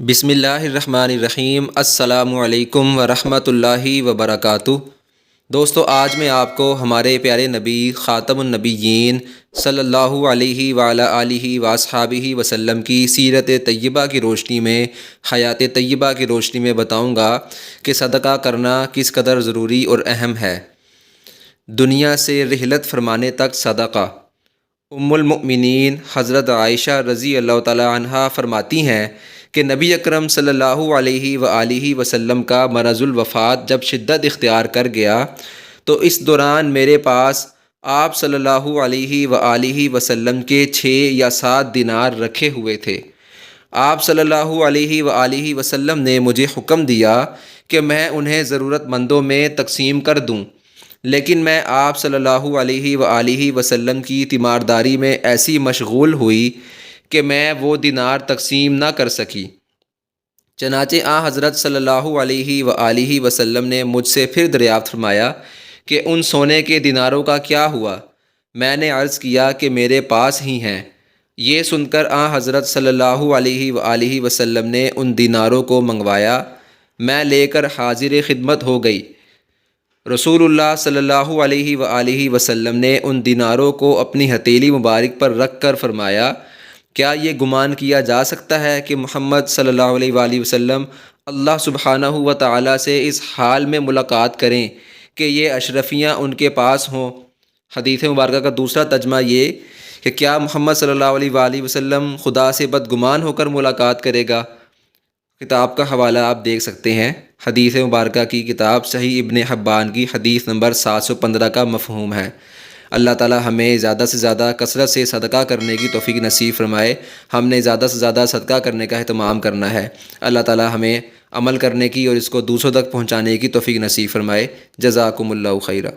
بسم اللہ الرحمن الرحیم۔ السلام علیکم ورحمۃ اللہ وبرکاتہ۔ دوستو، آج میں آپ کو ہمارے پیارے نبی خاتم النبیین صلی اللہ علیہ وعلی آلہ واصحابہ وسلم کی سیرت طیبہ کی روشنی میں، حیات طیبہ کی روشنی میں بتاؤں گا کہ صدقہ کرنا کس قدر ضروری اور اہم ہے۔ دنیا سے رحلت فرمانے تک صدقہ۔ ام المؤمنین حضرت عائشہ رضی اللہ تعالی عنہا فرماتی ہیں کہ نبی اکرم صلی اللہ علیہ وآلہ وسلم کا مرض الوفات جب شدت اختیار کر گیا تو اس دوران میرے پاس آپ صلی اللہ علیہ وآلہ وسلم کے 6 یا 7 دینار رکھے ہوئے تھے۔ آپ صلی اللہ علیہ وآلہ وسلم نے مجھے حکم دیا کہ میں انہیں ضرورت مندوں میں تقسیم کر دوں، لیکن میں آپ صلی اللہ علیہ وآلہ وسلم کی تیمارداری میں ایسی مشغول ہوئی کہ میں وہ دینار تقسیم نہ کر سکی۔ چنانچہ حضرت صلی اللہ علیہ وآلہ وسلم نے مجھ سے پھر دریافت فرمایا کہ ان سونے کے دیناروں کا کیا ہوا؟ میں نے عرض کیا کہ میرے پاس ہی ہیں۔ یہ سن کر حضرت صلی اللہ علیہ وآلہ وسلم نے ان دیناروں کو منگوایا۔ میں لے کر حاضر خدمت ہو گئی۔ رسول اللہ صلی اللہ علیہ وآلہ وسلم نے ان دیناروں کو اپنی ہتھیلی مبارک پر رکھ کر فرمایا، کیا یہ گمان کیا جا سکتا ہے کہ محمد صلی اللہ علیہ وآلہ وسلم اللہ سبحانہ و تعالیٰ سے اس حال میں ملاقات کریں کہ یہ اشرفیاں ان کے پاس ہوں؟ حدیث مبارکہ کا دوسرا ترجمہ یہ کہ کیا محمد صلی اللہ علیہ وآلہ وسلم خدا سے بدگمان ہو کر ملاقات کرے گا؟ کتاب کا حوالہ آپ دیکھ سکتے ہیں۔ حدیث مبارکہ کی کتاب صحیح ابن حبان کی حدیث نمبر 715 کا مفہوم ہے۔ اللہ تعالی ہمیں زیادہ سے زیادہ کثرت سے صدقہ کرنے کی توفیق نصیب فرمائے۔ ہم نے زیادہ سے زیادہ صدقہ کرنے کا اہتمام کرنا ہے۔ اللہ تعالی ہمیں عمل کرنے کی اور اس کو دوسروں تک پہنچانے کی توفیق نصیب فرمائے۔ جزاکم اللہ خیرہ۔